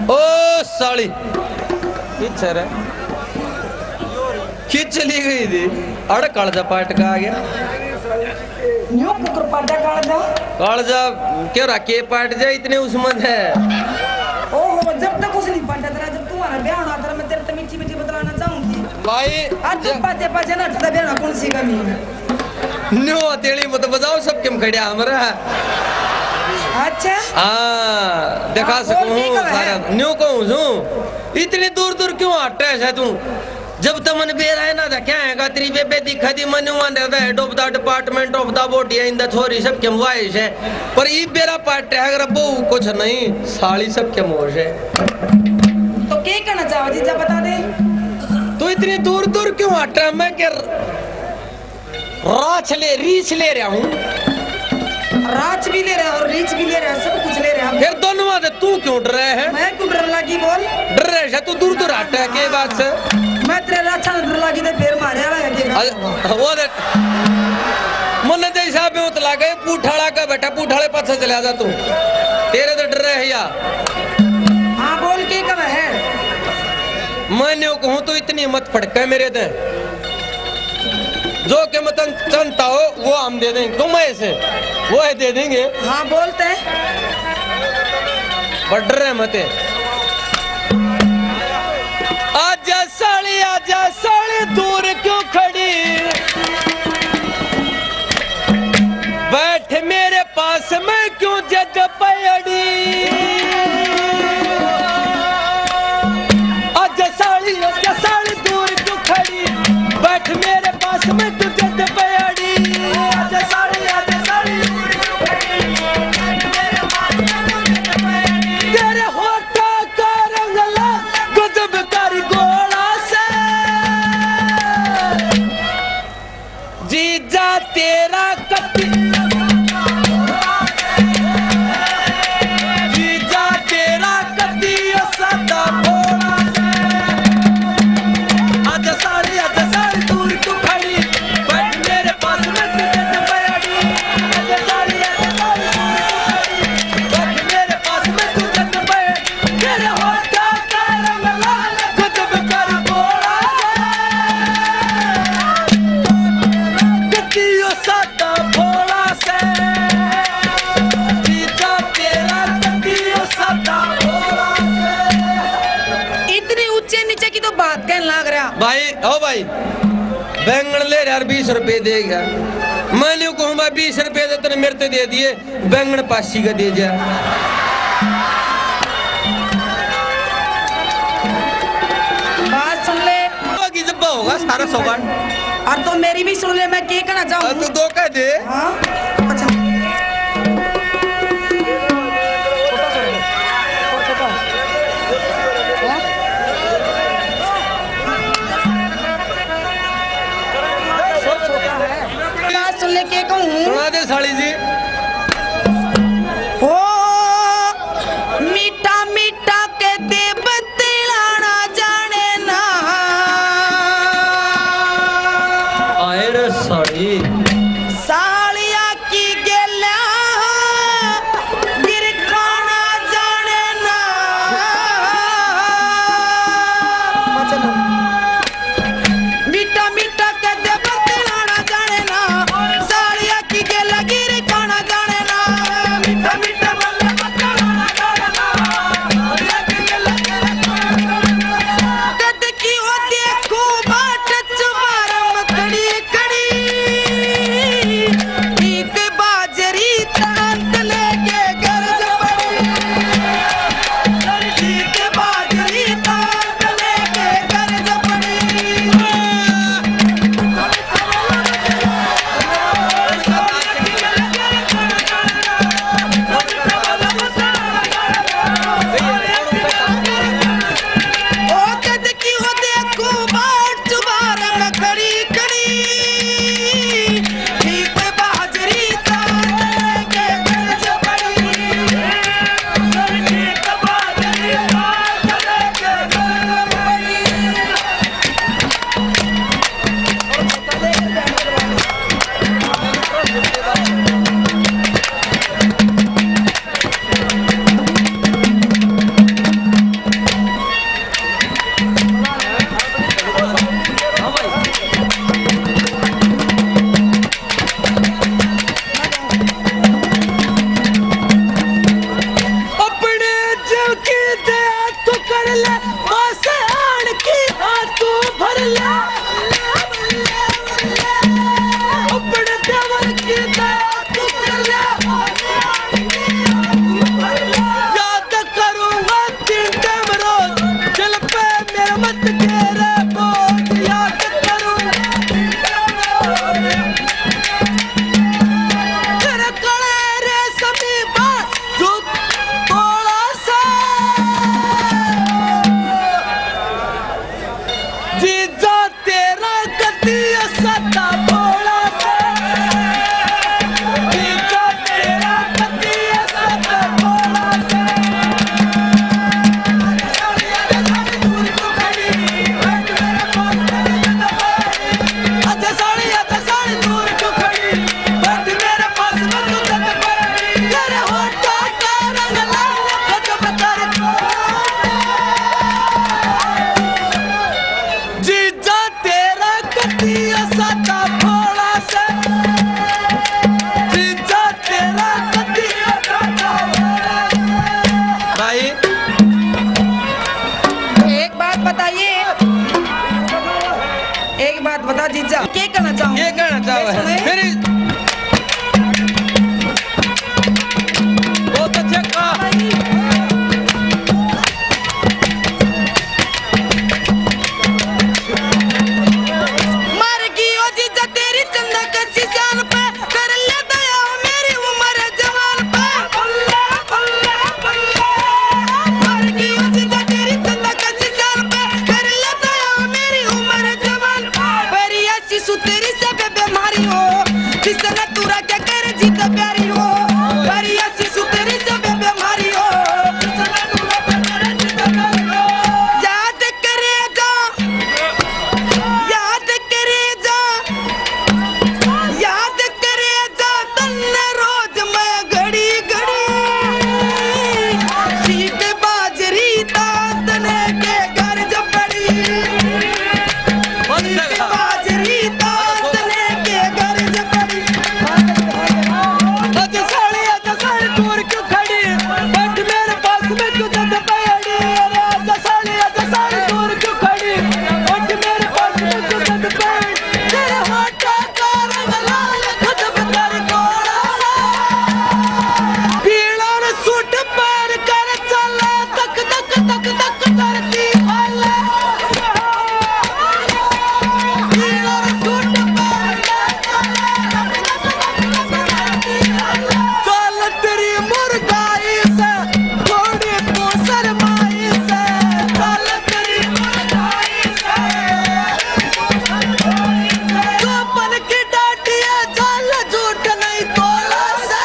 ओ साली किचर है खींच चली गई थी अड़ कालजा पाट का आ गया न्यू कुकर पाटा कालजा क्यों रखे पाट जाए इतने उसमत है। ओहो जब तक उसे नहीं पाटा तेरा जब तुम्हारा ब्याह होना तेरा मैं तेरे मीठी मीठी बतलाना चाहूंगी भाई आज जब पाचे पाचे ना ठदा ब्याह कौन सी कमी है न्यू तेली मत बजाओ सब क्यों खड़िया हमारा अच्छा हाँ दिखा सकूं सारा न्यू कहूं इतनी दूर दूर क्यों हट है तू जब तक मन बेर है ना क्या है तेरी बेबे दिखा दी मन head of the department of the body in the छोरी सब क्या वाइश है पर ई बेरा पार्ट है अगर बहु कुछ नहीं साली सब क्या मोश है। तो क्या करना चाहो जीजा बता दे तू इतनी दूर दूर क्यों हट रहा मैं क्या रीच ले रहा हूँ राज भी ले रहा और रीच भी ले रहा सब कुछ ले रहा फिर दोनों बात तू क्यों डर रहे है मैं क्यों डर लगी बोल डर रहे है तू दूर दूर हट है के बात से मैं तेरे अच्छा डर लगी तो फिर मारे वाला वो दे मन दे हिसाब में उतला गए पूठाड़ा का बेटा पूठाड़े पास चला जा तू तेरे तो डर रहे या हाँ बोल के कब है मैं कहूँ तो इतनी मत फटका मेरे दे जो के मत चंता हो वो हम दे देंगे तुम ऐसे वो है दे देंगे। हाँ बोलते बढ़ रहे मते आजा साली दूर क्यों खड़ी बैठ मेरे पास मैं क्यों जग पयड़ी आजा साली दूर क्यों खड़ी बैठ मेरे पास मैं क्यों जग पयड़ी आजा साली दूर क्यों खड़ी बैठ मेरे पास मैं क्यों जग पयड़ी तेरे होठों का रंग ला गजब कर गोला से जीजा तेरा कति जीजा तेरा कति सदा भोला से आजा साली दूर क्यों खड़ी बैठ मेरे पास मैं क्यों जग पयड़ी आजा साली बैठ मेरे पास मैं क्यों जग पयड़ी तेरे होठों का रंग लाल गजब कर गोला से सदा भोला से जीजा तेरा कतियो सदा भोला से। इतनी ऊंचे नीचे की तो बात कहने लग रहा भाई ओ भाई बैंगन ले यार 20 रुपए देगा मैं नहीं कहूँ भाई 20 रुपए तो तेने मेरे दे दिए बैंगन पासी का दे जा बात सुन ले बाकी जब होगा सारा सौगान और तो मेरी भी सुन ले मैं क्या कहना चाहूँ तू दो कह दे हाँ अच्छा बात सुन ले क्या कहूँ सुना दे साली जी ओ मीठा मीठा के दे बतलाना जाने ना आए रे साली सालिया की गेला गिर खाना जाने ना मीठा मीठा के दे बतलाना जाने ना सालिया की गेला गिर खाना ले मासे आड़ की तू भर ले अपने देवर की तू कर ले याद करूंगा तीन टाइम रोज दिल पे मेरे मत घेरे बोझ याद करूंगा तेरे कड़े रेशमी बाल थोड़ा सा जीजा तेरा गति सता भोला सा जीजा तेरा गति सता भोला सा आजा साड़ी दूर क्यों खड़ी बैठ मेरे पास में तू तक पड़ी तेरे होठों का रंग लाल खत्म कर जीजा तेरा गति सता भोला सा जीजा तेरा गति सता भोला भाई एक बात बताइए, एक बात बता जीजा, क्या करना चाहो? ये कहना चाहो है मेरी बहुत अच्छा कहा मर गई ओ जीजा तेरी चंदा कच्ची जान पे कर ले दया मेरी उम्र जवान पे मर गई ओ जीजा तेरी चंदा कच्ची जान पे कर ले दया मेरी उम्र जवान मेरी ऐसी सुतेरी से बीमारी हो जिसने तुरा क्या कर जीता प्यारी हो मेरी ऐसी सुतेरी से बीमारी हो याद करे जा याद करे जा तन्ने रोज मैं घड़ी घड़ी सीट बाजरी तातने के घर जब पड़ी बाजरी तातने के घर जब पड़ी आजा साड़ी दूर क्यों खड़ी बैठ मेरे पास में क्यों जद पड़ी अरे आजा साड़ी दूर क्यों खड़ी बैठ मेरे पास में क्यों जद पड़ी तेरे होठों का रंग लाल खत्म कर गोरा सा पीला न सूट पैर कर चला तक तक तक तक करती हल्ला पीला न सूट पैर कर चल तेरी मुर्गाई से थोड़ी तो शर्माई से चल तेरी मुर्गाई से तो पल की डाटिया चल झूठ नहीं तोला से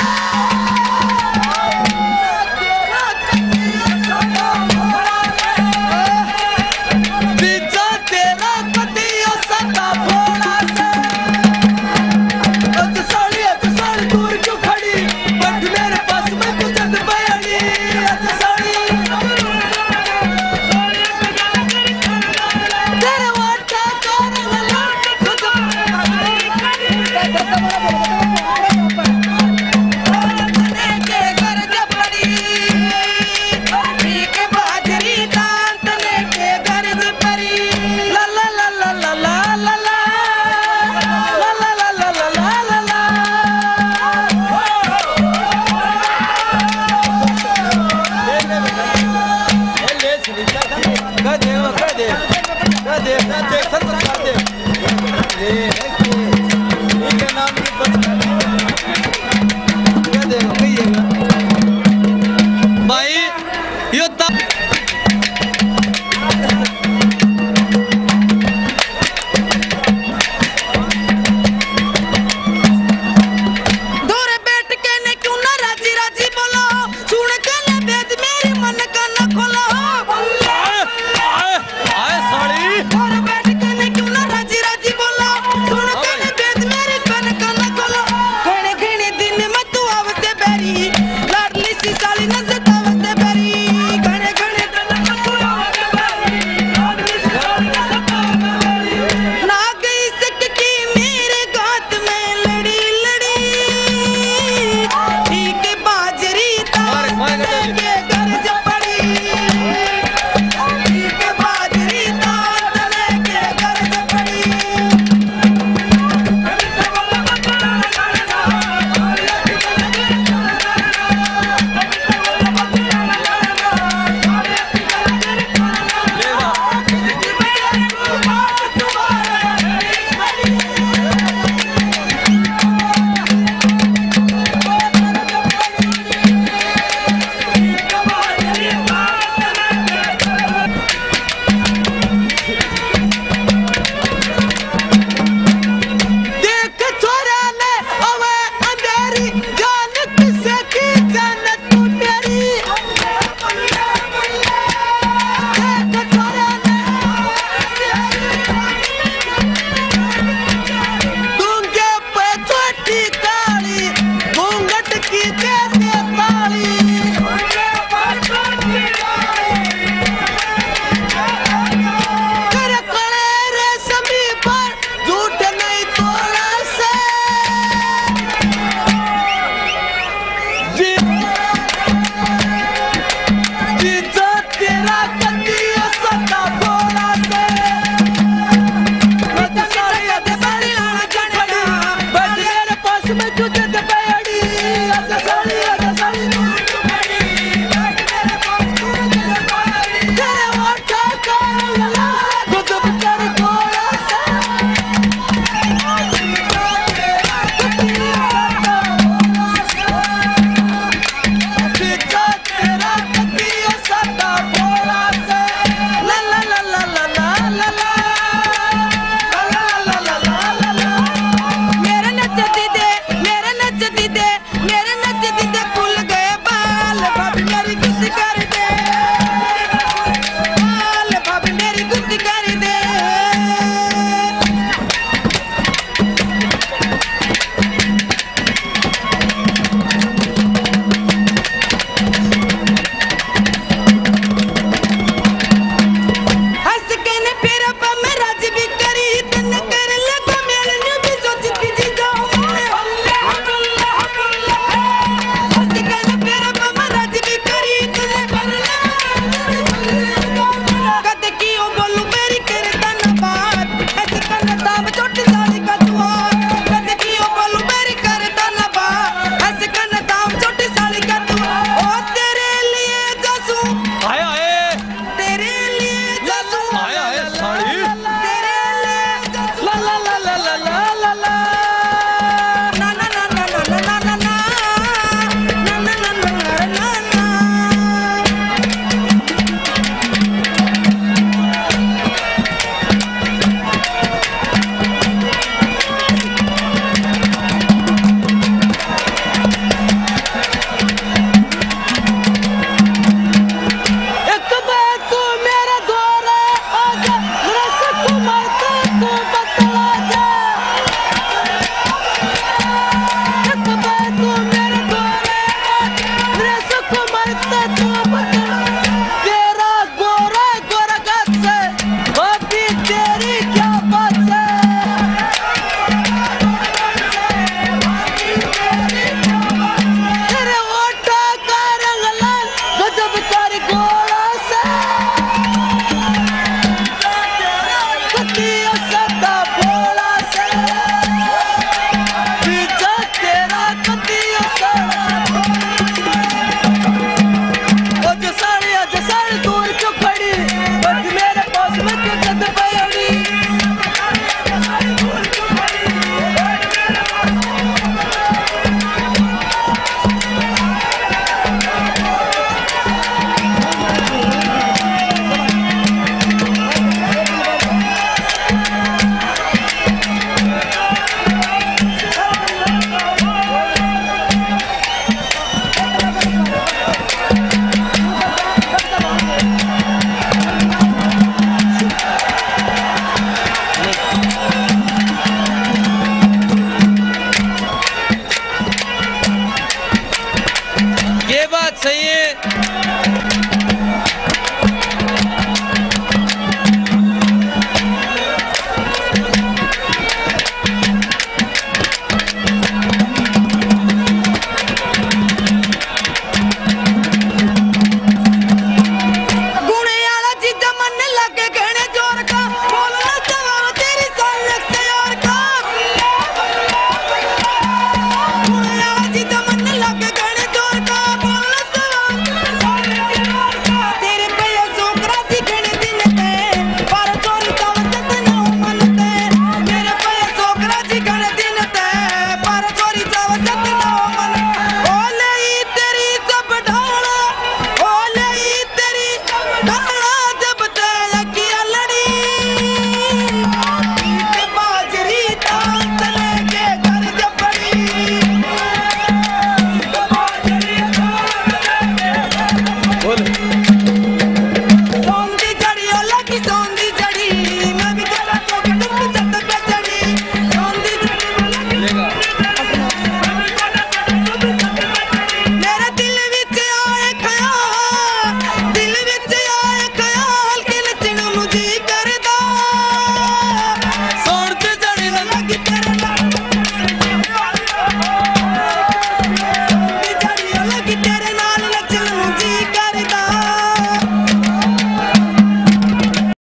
जीजा तेरा गति सता भोला से आजा साड़ी दूर क्यों खड़ी बैठ मेरे पास में तू जद पड़ी आजा साड़ी तेरे होठों का रंग लाल तातने के घर जब पड़ी ठीक बाजरी तातने के घर जब पड़ी ला ला ला ला ला ला ला ला ला ला ला ला ला ला ला कर दे